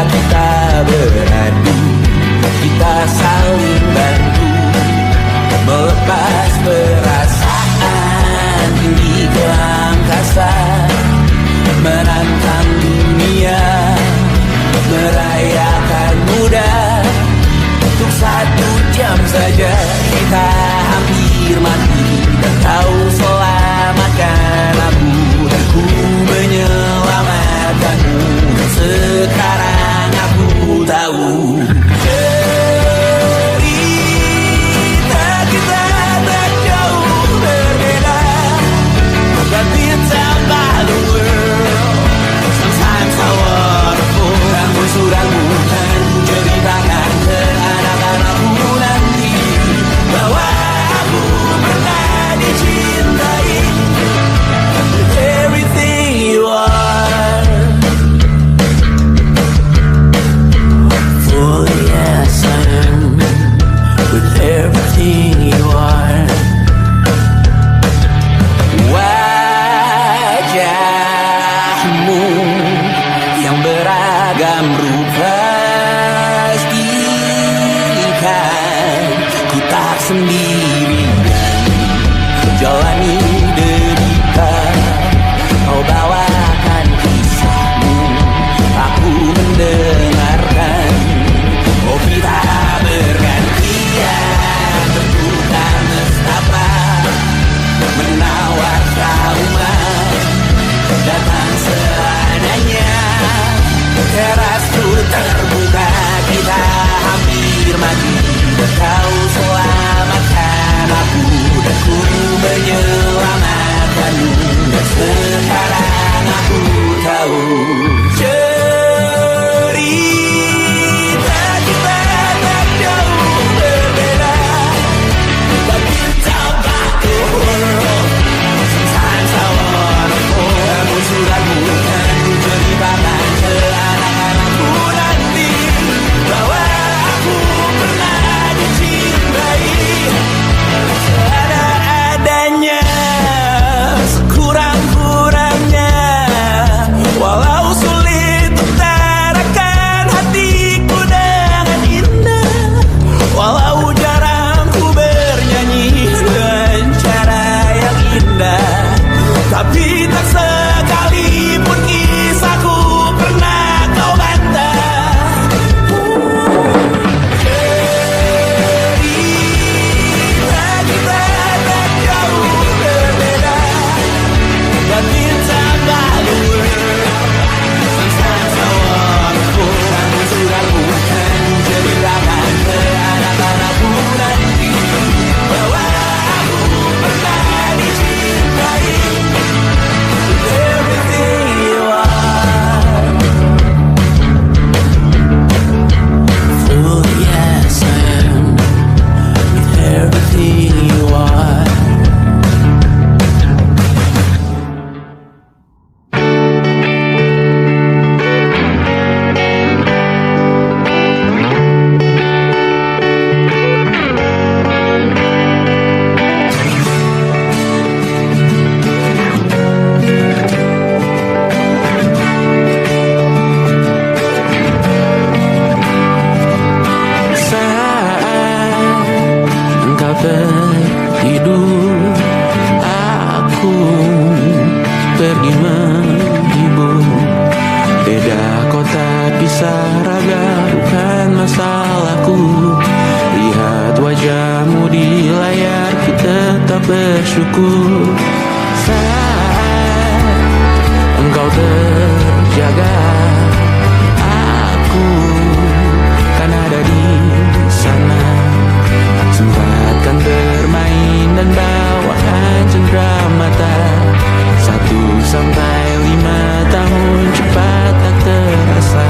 kita beradu, kita saling bantu, melepas perasaan tinggi ke angkasa, menantang dunia, merayakan muda. Untuk 1 jam saja kita hampir mati, dan kau selamatkan aku, dan ku menyelamatkanmu. Sekarang aku tahu cerita kita tak jauh berbeda, but it's about the world. Sometimes how wonderful. Kamu sudah bukan ceritakan ke anak-anakku nanti bahwa aku pernah dicintai with everything you are. Oh yes I am, with everything you are. Wajahmu yang beragam rupa pastikan ku tak sendirian jalani derita. Kau bawakan kisahmu, aku mendengarkan. Oh kita bergantian bertukar nestapa, menawar traumat datang seadanya. Terasku terbuka, kita hampir mati, dan kau selamatkan aku, dan ku menyelamatkanmu. Dan sekarang aku tahu cerita kita tak jauh berbeda, but it's about the world. Sometimes I wanna fall. Kamu sudah bukan ceritakan ke anak-anakku nanti bahwa aku pernah dicintai seadanya, sekurang-kurangnya. Walau sulit utarakan hatiku dengan indah, walau jarang ku bernyanyi dengan cara yang indah, tapi tak sekalipun kisahku pernah kau bantah. Cerita kita tak jauh berbeda, but it's about the world. Sometimes I wonderful. Kamu sudah bukan ceritakan ke anak-anakku nanti bahwa aku pernah dicintai with everything you are. Oh yes I am, with everything you are. Saat engkau tertidur, aku pergi menghibur. Beda kota pisah raga bukan masalahku. Lihat wajahmu di layar, ku tetap bersyukur. Saat engkau terjaga, aku kan ada di sana. Sempatkan bermain dan bawakan cenderamata. 1-5 tahun cepat tak terasa.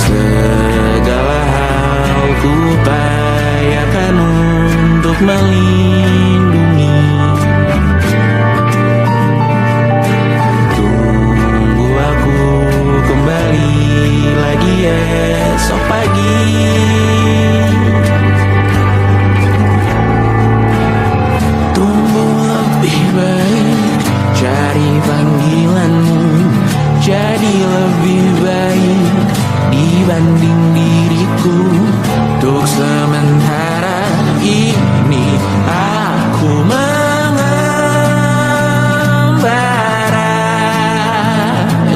Segala hal ku upayakan untuk melindungi. Tunggu aku kembali lagi esok pagi. Tumbuh lebih baik, cari panggilanmu. Jadi lebih baik dibanding diriku. Untuk sementara ini aku mengembara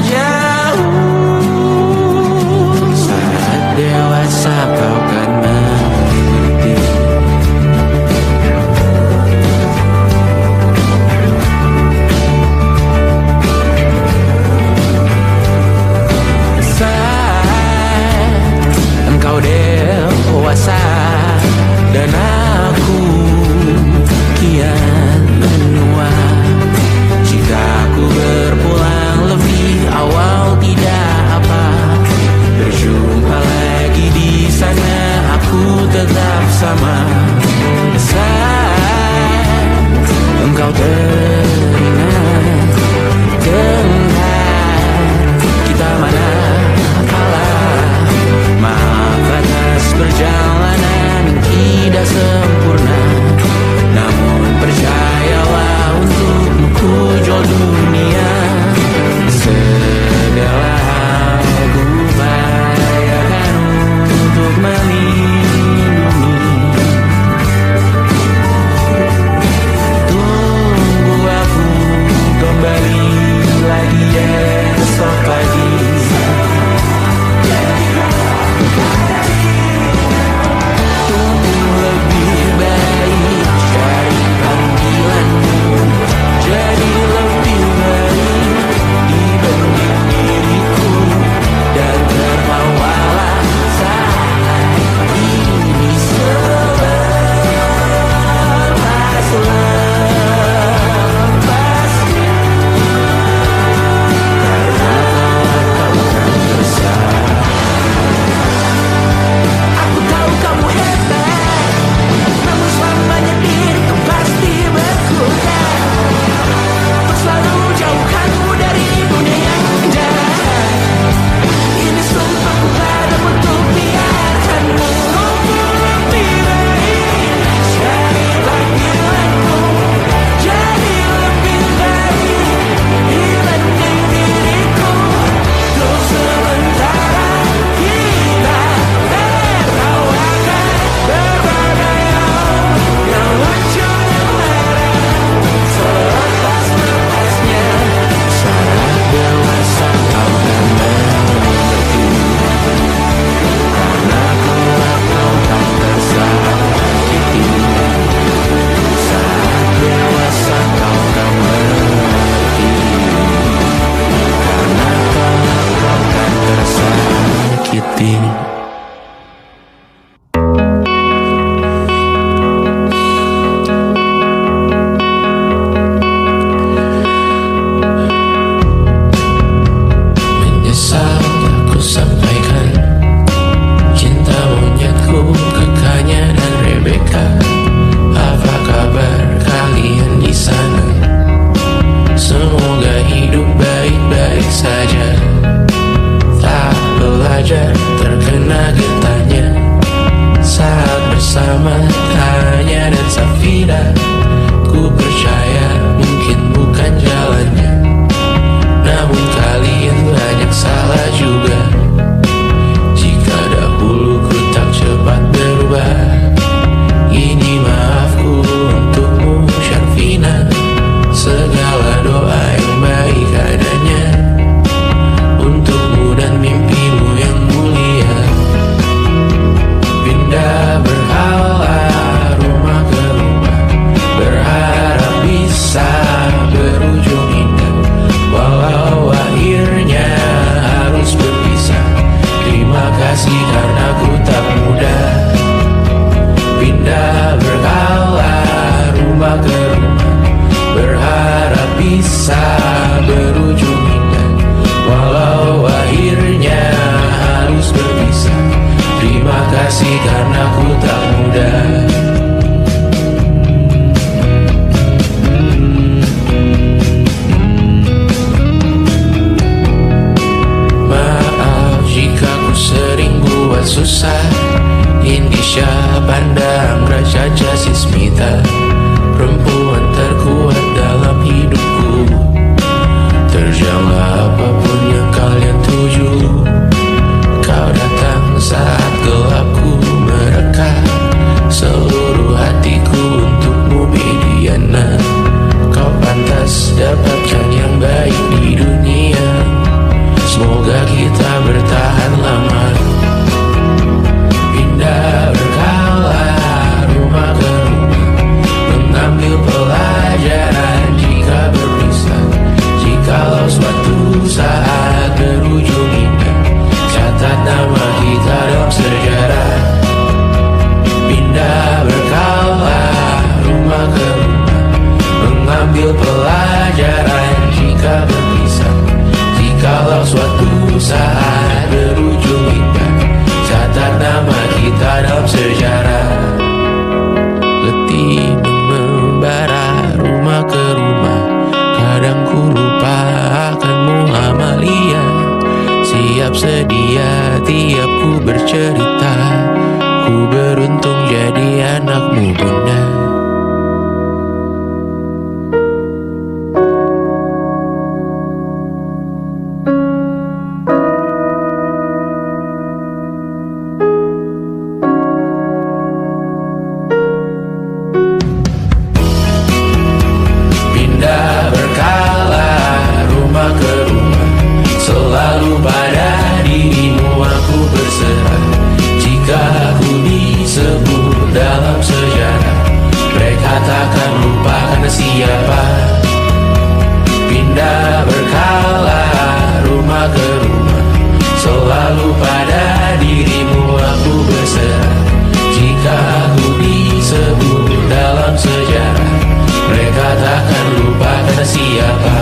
jauh. Saat dewasa kau kan mengerti. Engkau dewasa dan aku kian menua. Jika aku berpulang lebih awal tidak apa, berjumpa lagi di sana aku tetap sama. Saat engkau teringat tengah kita mana perjalanan tidak sempurna, namun percayalah untukmu ku jual dunia. Segala hal ku upayakan untuk melindungi. Tunggu aku kembali lagi esok pagi. Terkena getahnya saat bersama Tanya dan Safira. Ku percaya mungkin bukan jalannya, namun kalian banyak salah juga. Jika dahulu ku tak cepat berubah, ini maafku untukmu Syarfina. Segala doa yang baik adanya untukmu dan mimpimu yang mulia. Pindah berhala rumah ke rumah, berharap bisa berujung indah. Walau akhirnya harus berpisah, terima kasih karena ku tak mudah. Pindah berhala rumah ke rumah, berharap bisa berujung indah. Walau akhirnya harus berpisah, terima kasih karena ku tak mudah. Maaf jika ku sering buat susah. Indisha pandang Raja Jasismita, perempuan terkuat dalam hidupku. Terjanglah apapun yang kalian tuju, kau datang kita dalam sejarah. Pindah berkala rumah ke rumah, mengambil pelajaran jika berpisah. Jikalau suatu saat berujung indah, catat nama kita dalam sejarah. Letih membara rumah ke rumah, kadang ku lupa akanmu Amalia. Siap sedia tiap ku bercerita, ku beruntung jadi anakmu bunda. Siapa pindah berkala rumah ke rumah, selalu pada dirimu aku berserah. Jika aku disebut dalam sejarah, mereka takkan lupa karena siapa.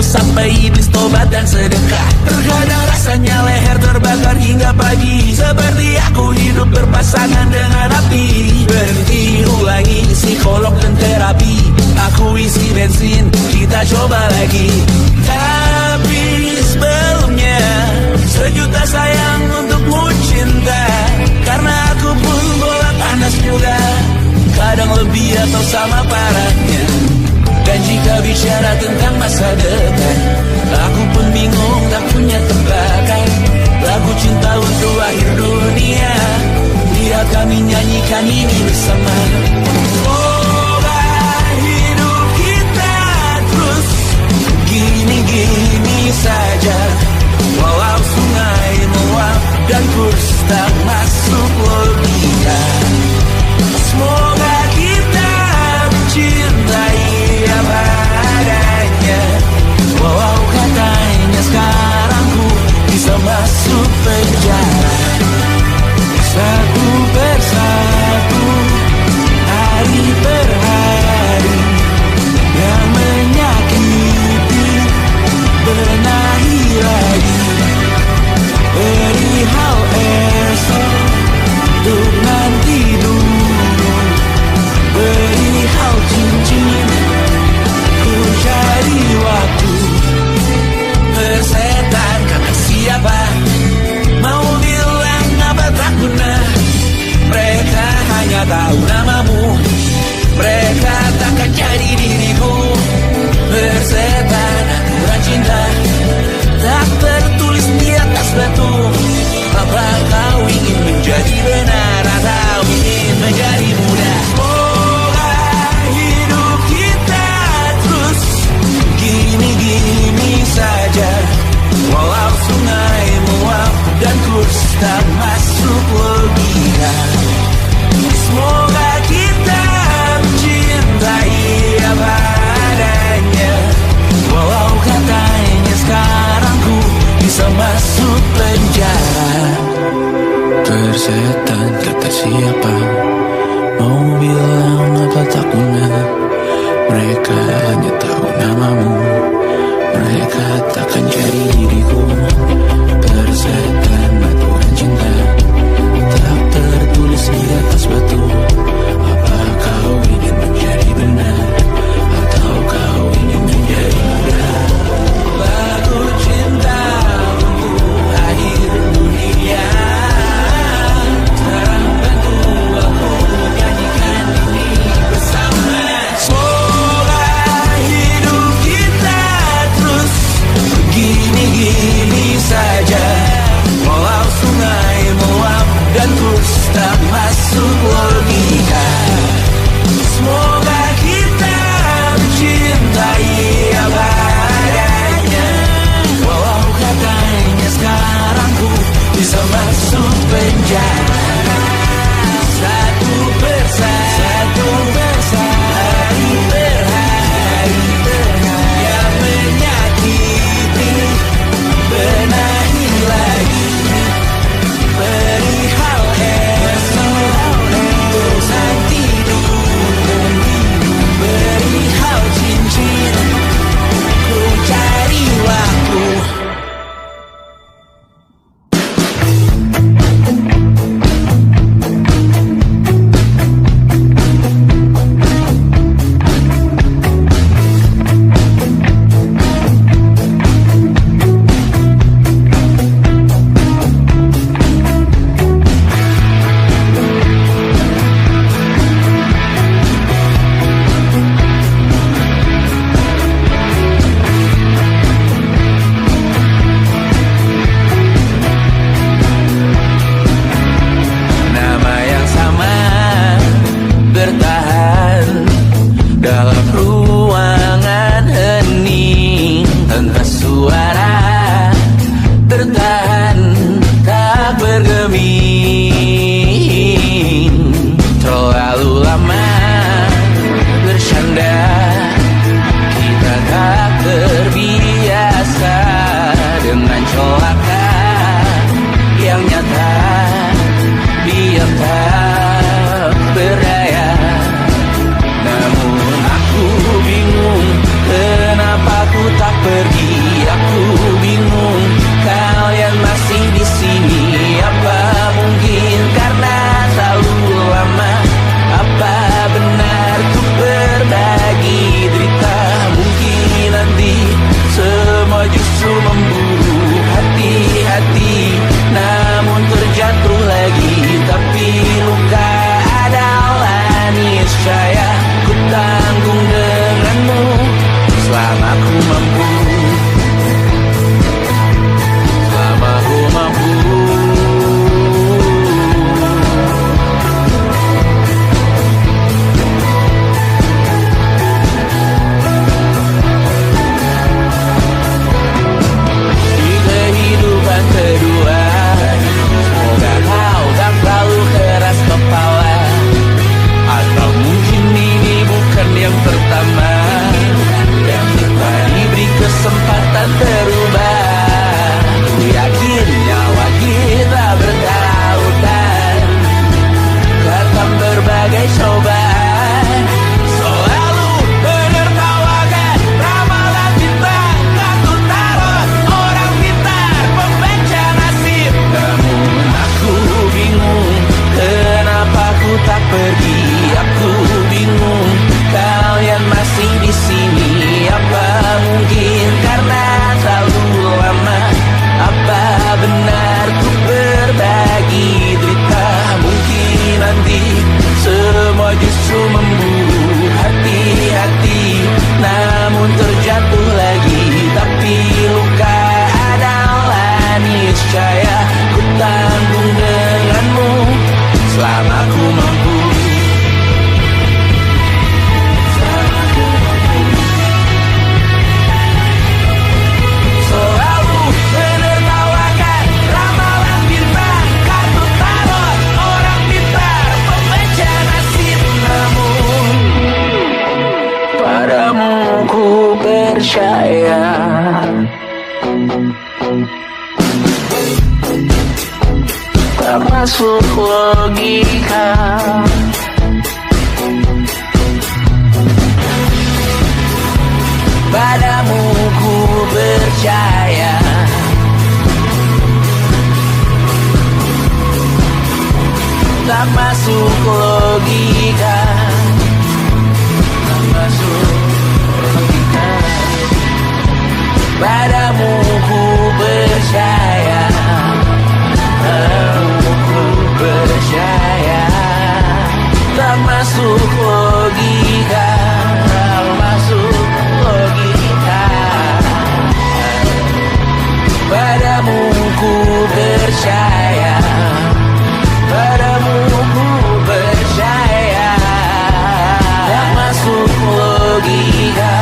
Sampai iblis tobat dan sedekah. Terkadang rasanya leher terbakar hingga pagi, seperti aku hidup berpasangan dengan api. Berhenti, ulangi psikolog dan terapi. Aku isi bensin, kita coba lagi. Tapi sebelumnya, sejuta sayang untukmu cinta. Karena aku pun bola panas juga, kadang lebih atau sama parahnya. Dan jika bicara tentang masa depan, aku pun bingung tak punya tebakan. Lagu cinta untuk akhir dunia, biar kami nyanyikan ini bersama. Semoga hidup kita terus gini-gini saja, walau sungai meluap dan kurs tak masuk logika. Semoga kita mencintai apa adanya, walau katanya sekarang ku bisa masuk penjara. Satu persatu hari cintai apa adanya. Walau katanya sekarang ku bisa masuk penjara. Satu persatu hari per hari yang menyakiti, benahi lagi perihal esok, bosan tidur, perihal cincin, ku cari waktu. Dalam ruangan hening tanpa suara, bertahan tak bergeming. Terlalu lama bersandar, kita tak terbiasa dengan celaka yang nyata, biar tak berdaya. Namun aku bingung, kenapa ku tak pergi? Aku bingung, kalian masih di sini. Apa mungkin karena terlalu lama? Apa benar ku berbagi derita? Mungkin nanti semua justru memburu hati-hati, namun terjatuh lagi. Tapi luka adalah niscaya, ku tanggung denganmu selama ku mampu, selama ku mampu. Di kehidupan kedua, semoga kau tak terlalu keras kepala. Atau mungkin ini bukan yang pertama yang kita diberi kesempatan berubah. Ku yakin nyawa kita bertautan, karena berbagai cobaan selalu menertawakan ramalan bintang. Aku taruh orang pintar pembaca nasib. Namun aku bingung, kenapa ku tak pergi? Aku bingung, kalian masih di sini. Apa mungkin karena terlalu lama? Apa benar ku berbagi derita? Mungkin nanti semua justru memburu hati-hati, namun terjatuh lagi. Tapi luka adalah niscaya, ku tanggung denganmu selama ku mampu. Selalu menertawakan ramalan bintang, kartu tarot orang pintar pembaca nasib. Namun padamu ku percaya, tak masuk logika. Padamu ku percaya, tak masuk logika, tak masuk logika. Padamu ku percaya, padamu ku percaya, tak masuk logika, tak masuk logika. Padamu ku percaya, padamu ku percaya, tak masuk logika.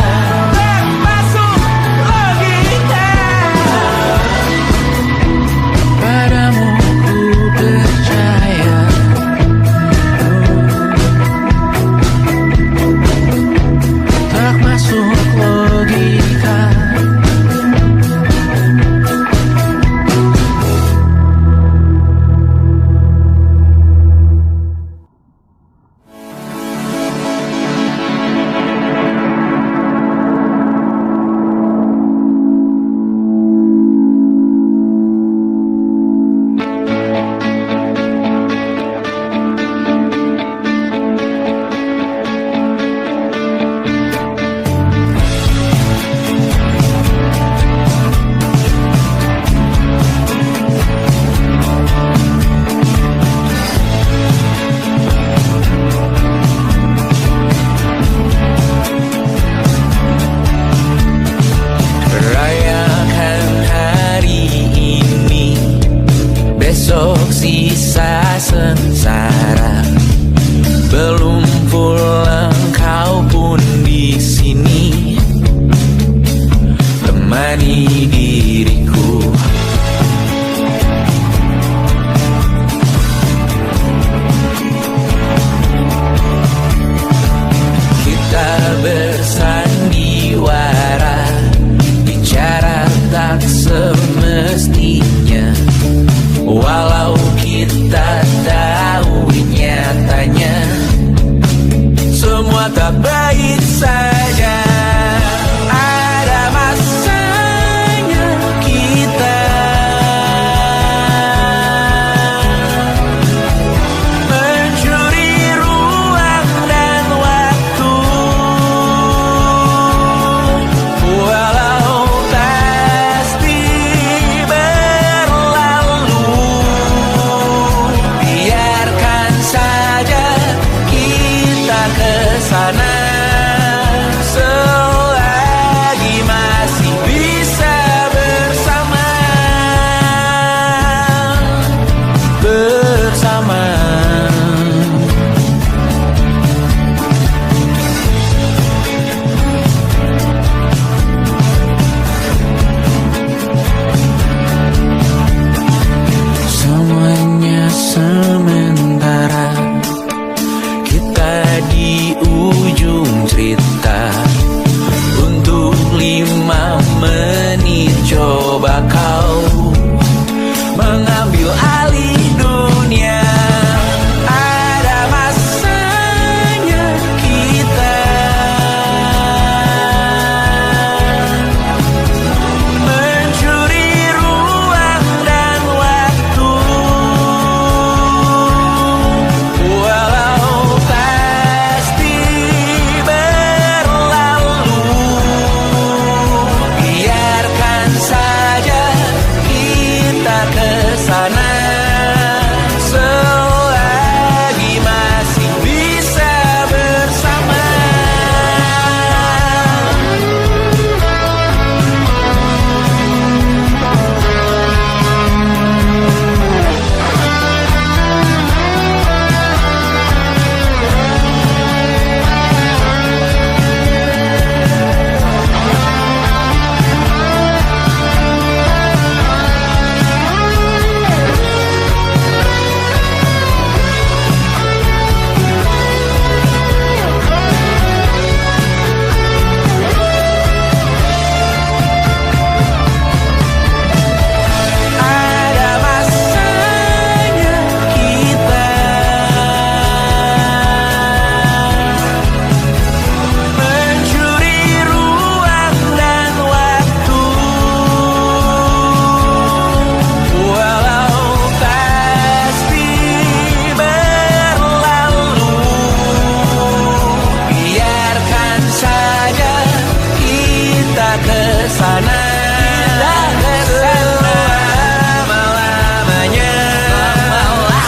menemani diriku. Kita bersandiwara, bicara tak semestinya, walau kita tahu nyatanya semua tak baik saja. Ada masanya kita mencuri ruang dan waktu, walau pasti berlalu. Biarkan saja kita ke sana selagi masih bisa bersama. Semuanya sementara, kita di ujung cerita. Untuk 5 menit coba kau mengambil alih dunia. Ada masanya kita mencuri ruang dan waktu, walau pasti berlalu. Biarkan saja kita ke sana selagi masih bisa bersama. Ada masanya kita mencuri ruang dan waktu, walau pasti berlalu. Biarkan saja kita ke sana selama-lamanya,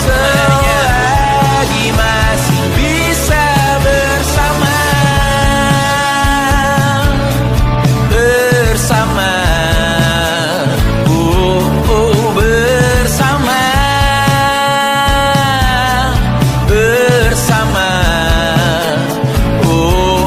selagi masih bisa bersama. Bersama, bersama, bersama, oh.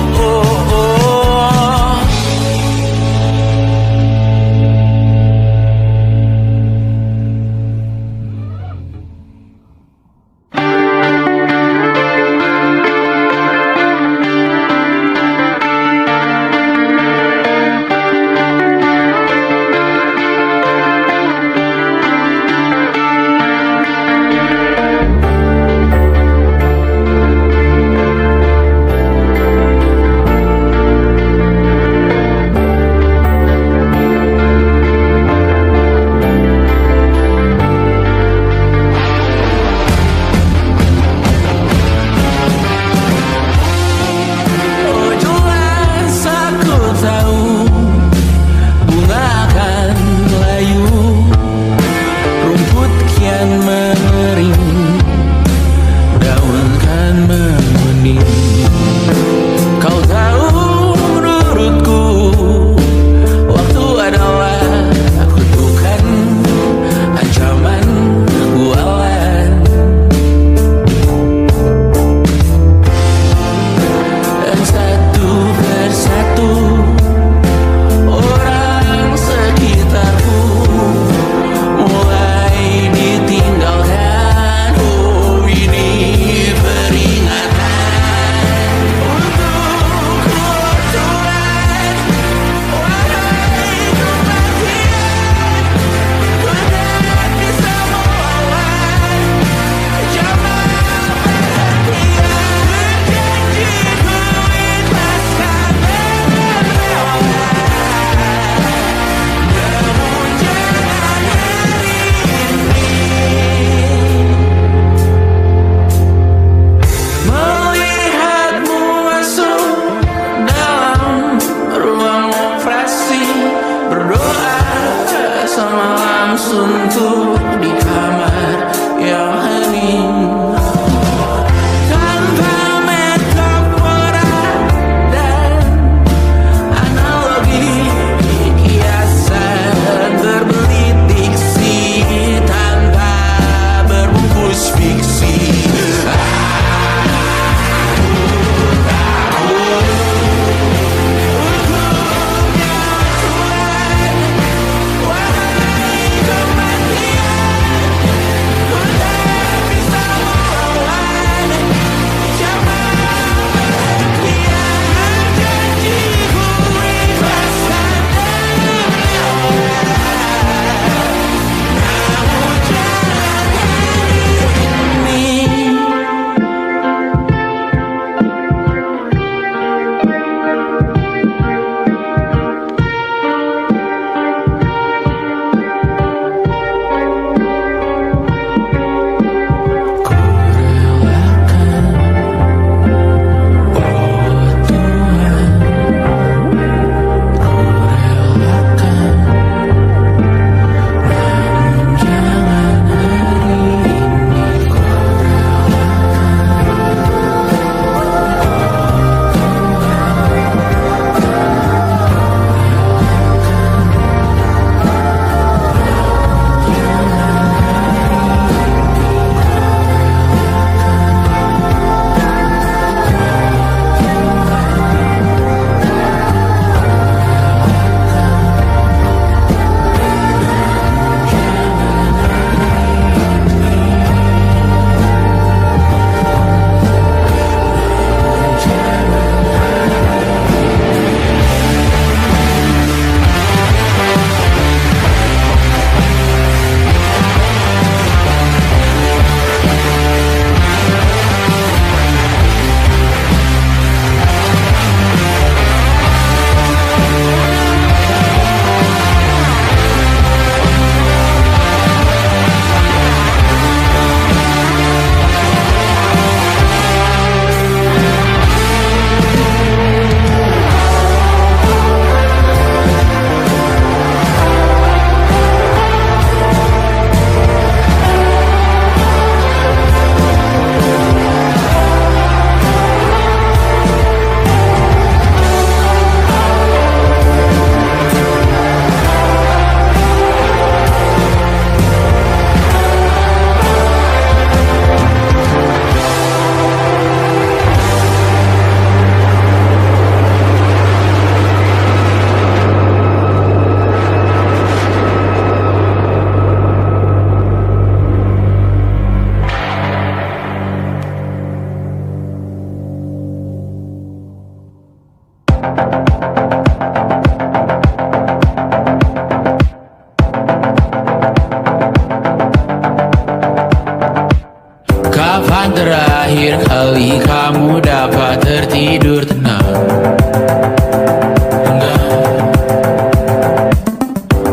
terakhir kali kamu dapat tertidur tenang?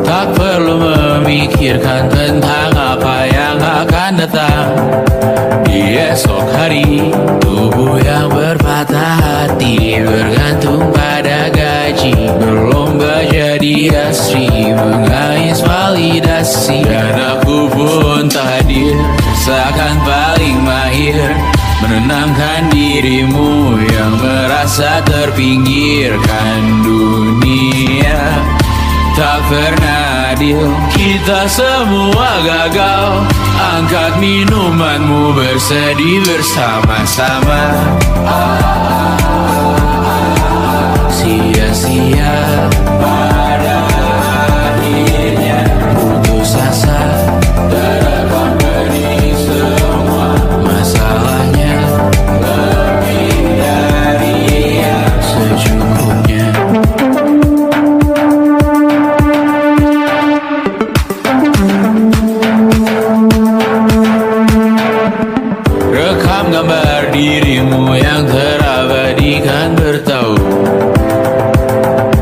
Tak perlu memikirkan tentang apa yang akan datang di esok hari. Tubuh yang berpatah hati bergantung pada gaji, berlomba jadi asri, mengais validasi. Dan aku pun tak hadir, seakan paling mahir menenangkan dirimu yang merasa terpinggirkan dunia. Tak pernah adil, kita semua gagal. Angkat minumanmu, bersedih bersama-sama. Sia-sia pada akhirnya putus asa, terekam benih semua masalahnya. Lebih dari yang secukupnya. Rekam gambar dirimu yang terabadikan bertahun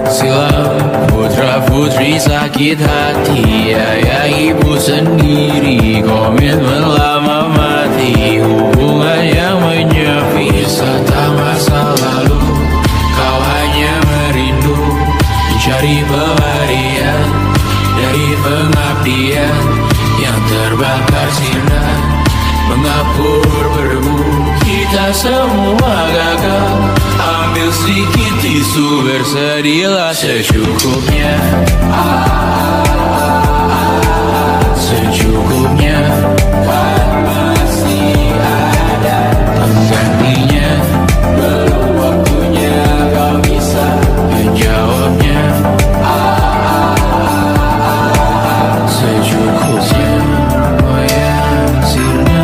silam. Putra-putri sakit hati, ayah ibu sendiri, komitmen lama mati, hubungan yang menyepi. Wisata masa lalu, kau hanya merindu, mencari pelarian dari pengabdian yang terbakar sinar, mengapur berbu. Kita semua gagal, ambil sedikit tisu, bersedihlah secukupnya. Secukupnya, kan masih ada penggantinya. Belum waktunya kau bisa menjawabnya. Secukupnya, goyang sirna,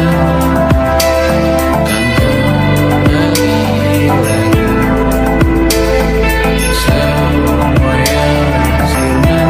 kan kembali lagi. Semua yang sirna,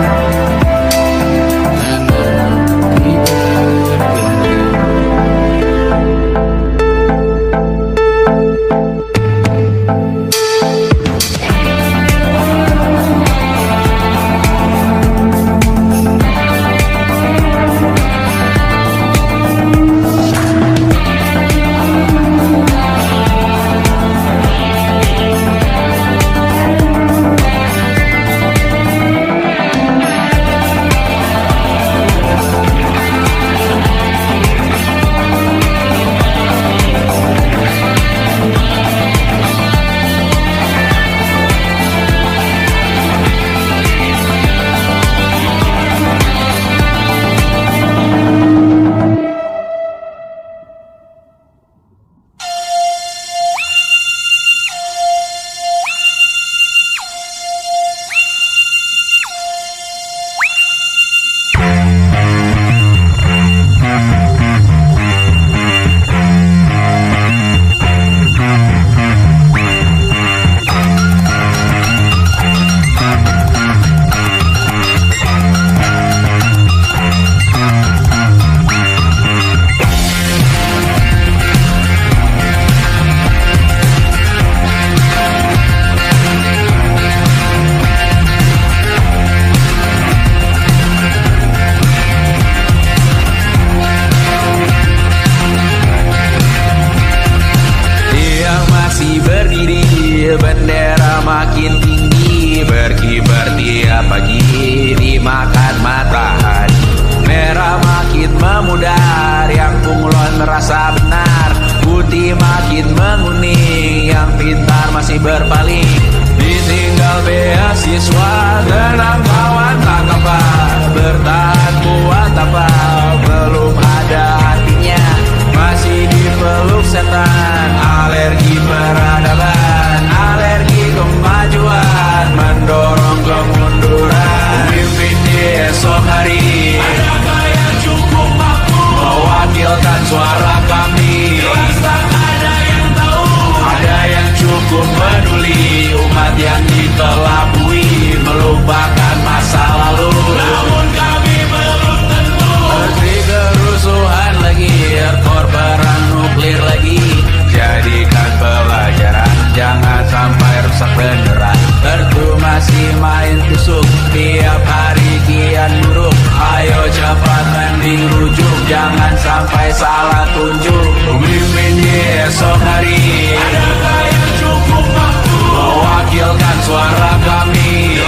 masih main tusuk. Tiap hari kian buruk, ayo cepat mending rujuk. Jangan sampai salah tunjuk. Pemimpin di esok hari, adakah yang cukup mampu mewakilkan suara kami?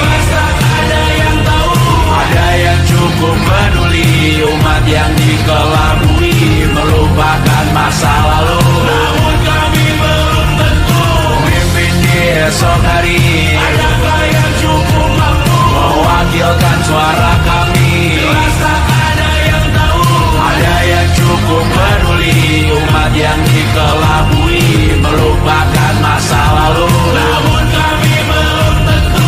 Ada yang tahu, ada yang cukup peduli. Umat yang dikelabui melupakan masa lalu, namun kami belum tentu pemimpin di esok hari. Adakah yang cukup mampu mewakilkan suara kami? Ada yang tahu, ada yang cukup peduli. Umat yang dikelabui melupakan masa lalu, namun kami belum tentu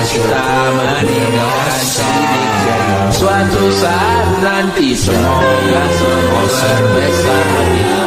kita meninggalkan sidik jari. Suatu saat nanti semoga semua terbesar hati.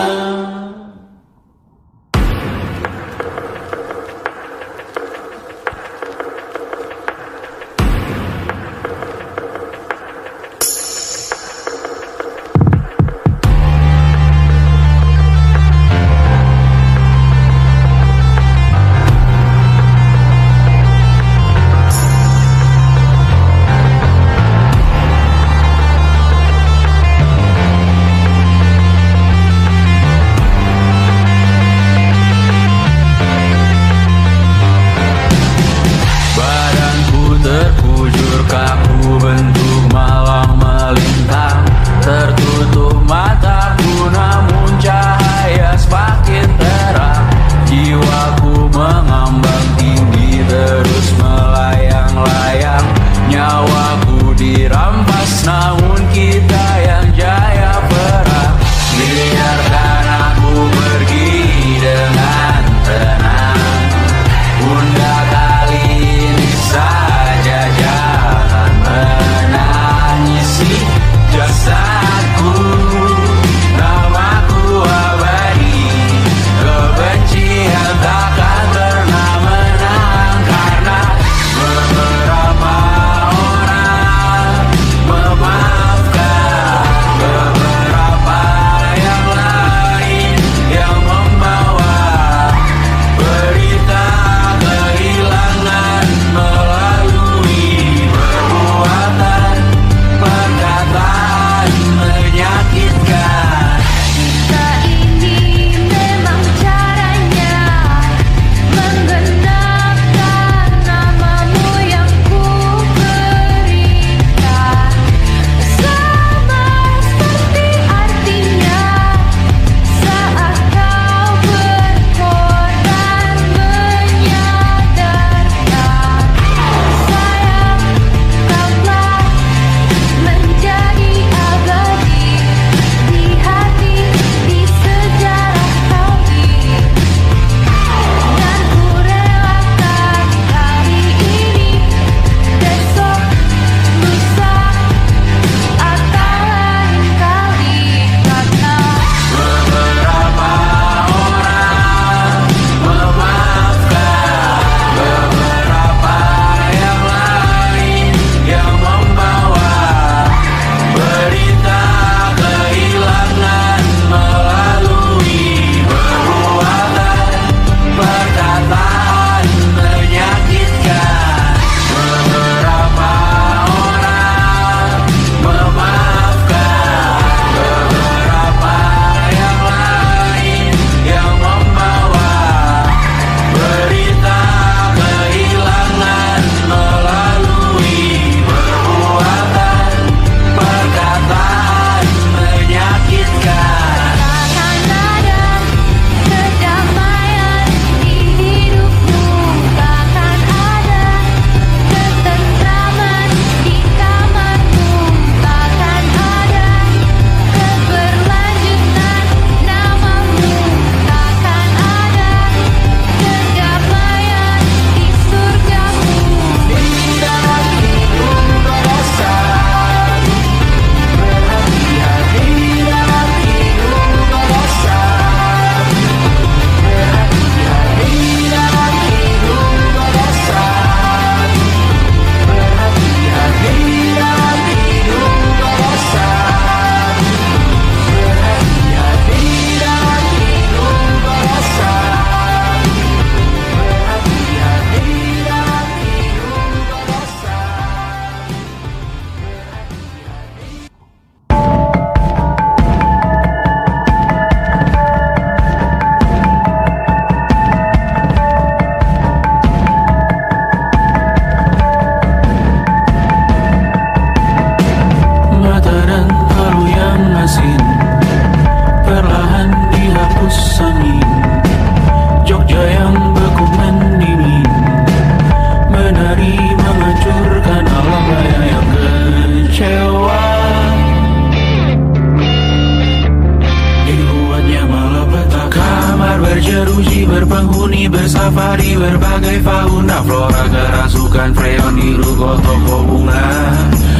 bukan freon di ruko toko bunga.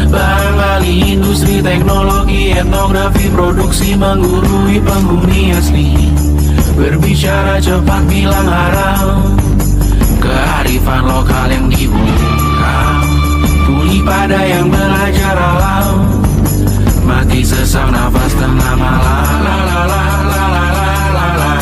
Bangkali industri teknologi etnografi produksi menggurui penghuni asli. Berbicara cepat bilang haram, kearifan lokal yang dibungkam. Tuli pada yang belajar alam, mati sesak nafas tengah malam. La la la la la la la la la la la.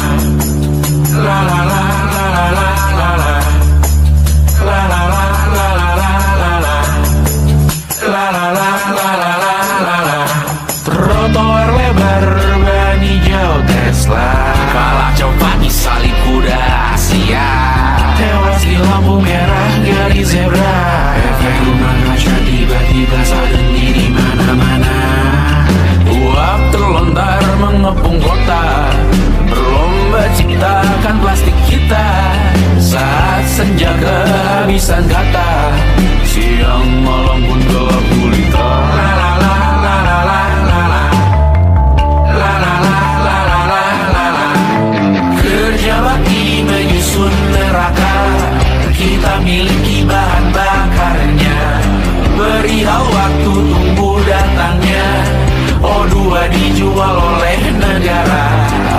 Trotoar lebar ban hijau Tesla, kalah cepat disalip kuda Asia, tewas di lampu merah garis zebra. Efek rumah kaca tiba-tiba suddenly di mana-mana. Uap terlontar mengepung kota, berlomba ciptakan plastik kita. Saat senja kehabisan kata, siang malam pun gelap gulita. La la la la la la la la la la la la la la la. Kerja bakti menyusun neraka, kita miliki bahan bakarnya. Perihal waktu tunggu datangnya, O2 dijual oleh negara.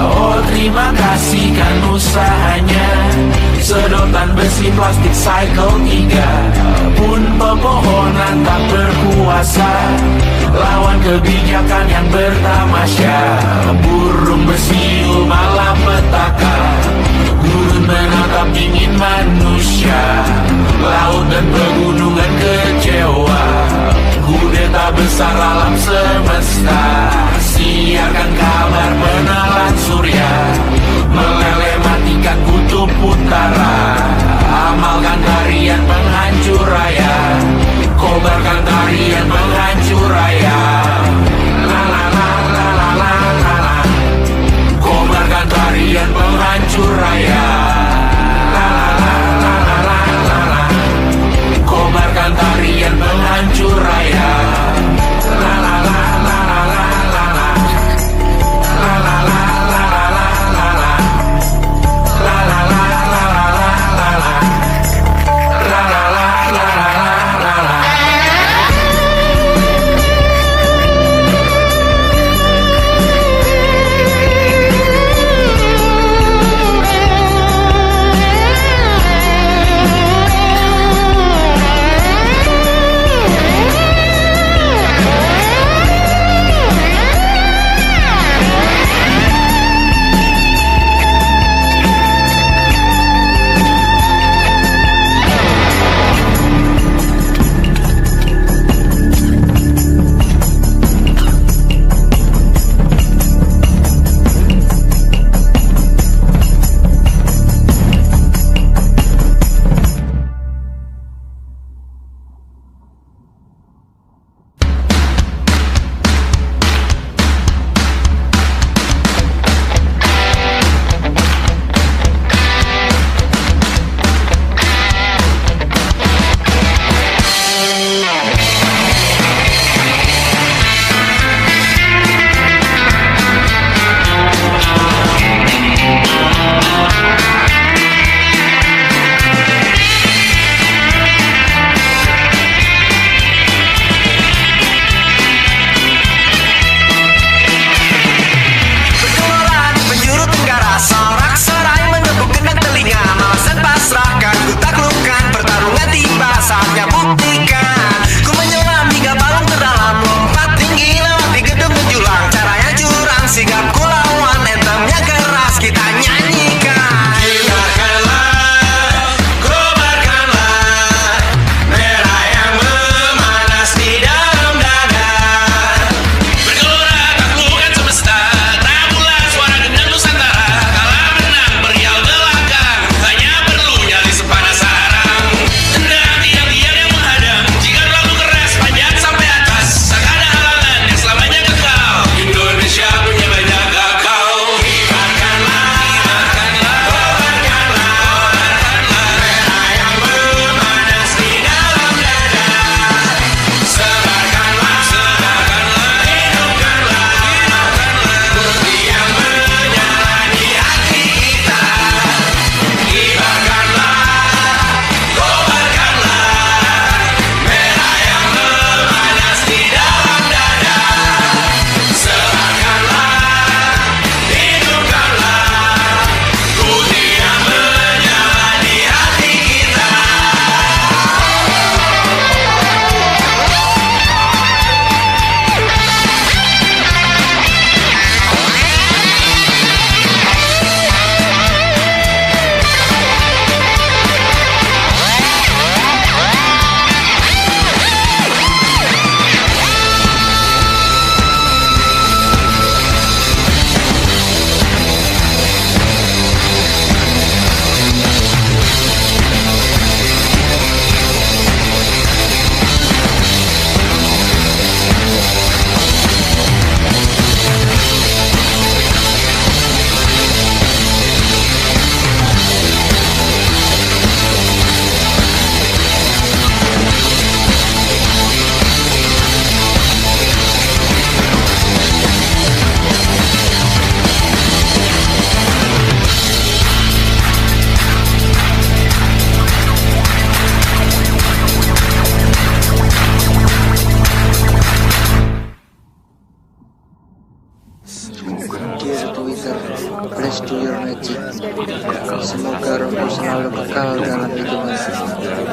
Oh terima kasih kan usahanya. Sedotan besi plastik cycle 3 pun pepohonan tak berkuasa lawan kebijakan yang bertamasya. Burung bersiul malam petaka, gurun menatap dingin manusia. Laut dan pegunungan kecewa, kudeta besar alam semesta. Siarkan kabar penelan surya, meleleh matikan kutub utara. Amalkan tarian penghancur raya, kobarkan tarian penghancur raya. La la la la la la la la. Kobarkan tarian penghancur raya. La la la la la la la la. Kobarkan tarian penghancur raya. La la la la la la la la. La la la la la la la la. La la la la la la la la. La la la la la la la.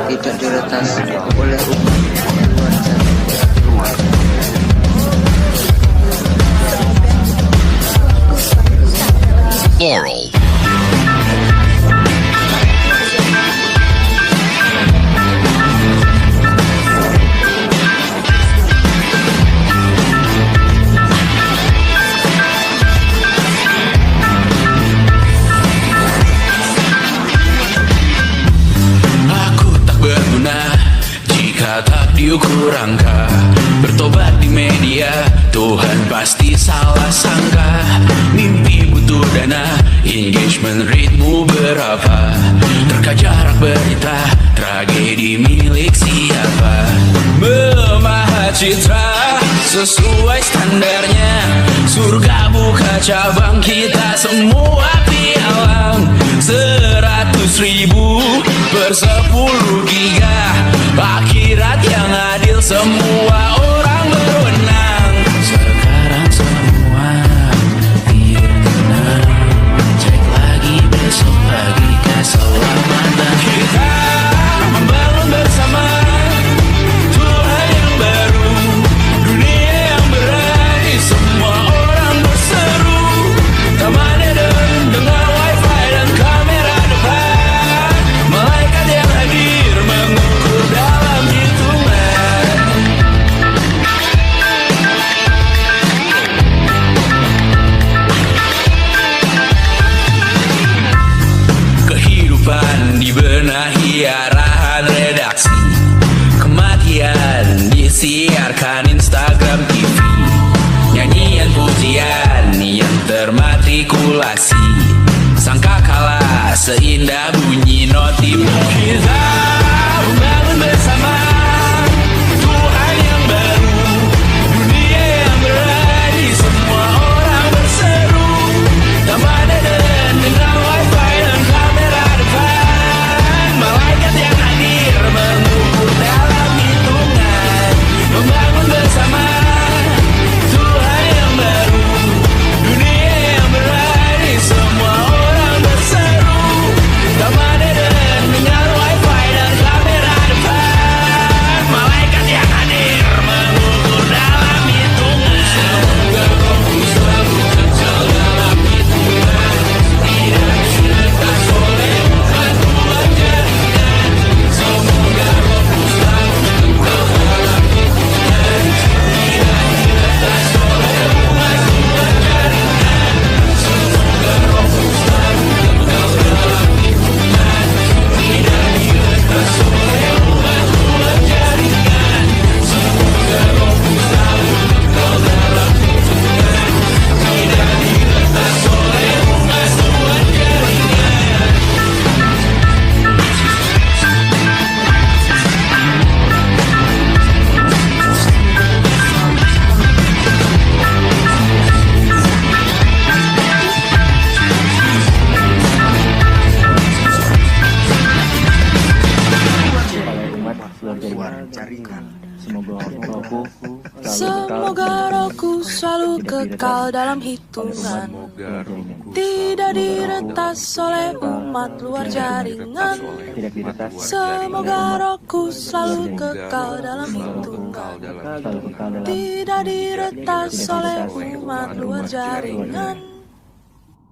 tidak diretas oleh umat luar jaringan. Laurel. Tak diukur angka, bertobat di media, Tuhan pasti salah sangka. Mimpi butuh dana, engagement ritmu berapa, terka jarak berita, tragedi milik siapa. Memahat citra sesuai standarnya, surga buka cabang, kita semua pialang. 100.000 per 10 giga, akhirat yang adil, semua orang berwenang. Sekarang semua biar tenang, cek lagi besok pagi keselamatan. Kita membangun bersama Tuhan yang baru, dunia yang berani, semua orang berseru. Taman Eden dengan wifi dan kamera depan, malaikat yang hadir mengukur dalam hitungan. Kehidupan dibenahi arahan redaksi, kematian disiarkan Instagram TV, nyanyian pujian yang termatrikulasi, sangka kalah seindah bunyi notif. Kita membangun bersama Tuhan yang baru, dunia yang berani, semua orang berseru. Taman Eden dengan wifi dan kamera depan, malaikat yang hadir mengukur dalam hitungan. Membangun bersama Tuhan yang baru, dunia yang berani, semua orang berseru. Taman Eden dengan wifi dan kamera depan, malaikat yang hadir mengukur dalam hitungan. Semoga Rohmu selalu kekal dalam hitungan, tidak dilepas oleh umat luar jaringan. Semoga Rohmu selalu kekal dalam hitungan, tidak dilepas oleh umat luar jaringan. Semoga Rohmu selalu kekal dalam hitungan, tidak dilepas oleh umat luar jaringan. Semoga Rohmu selalu kekal dalam hitungan, tidak dilepas oleh umat luar jaringan. Semoga rohku selalu kekal dalam hitungan, tidak diretas oleh umat luar jaringan. Semoga rohku selalu kekal dalam hitungan, tidak diretas oleh umat luar jaringan.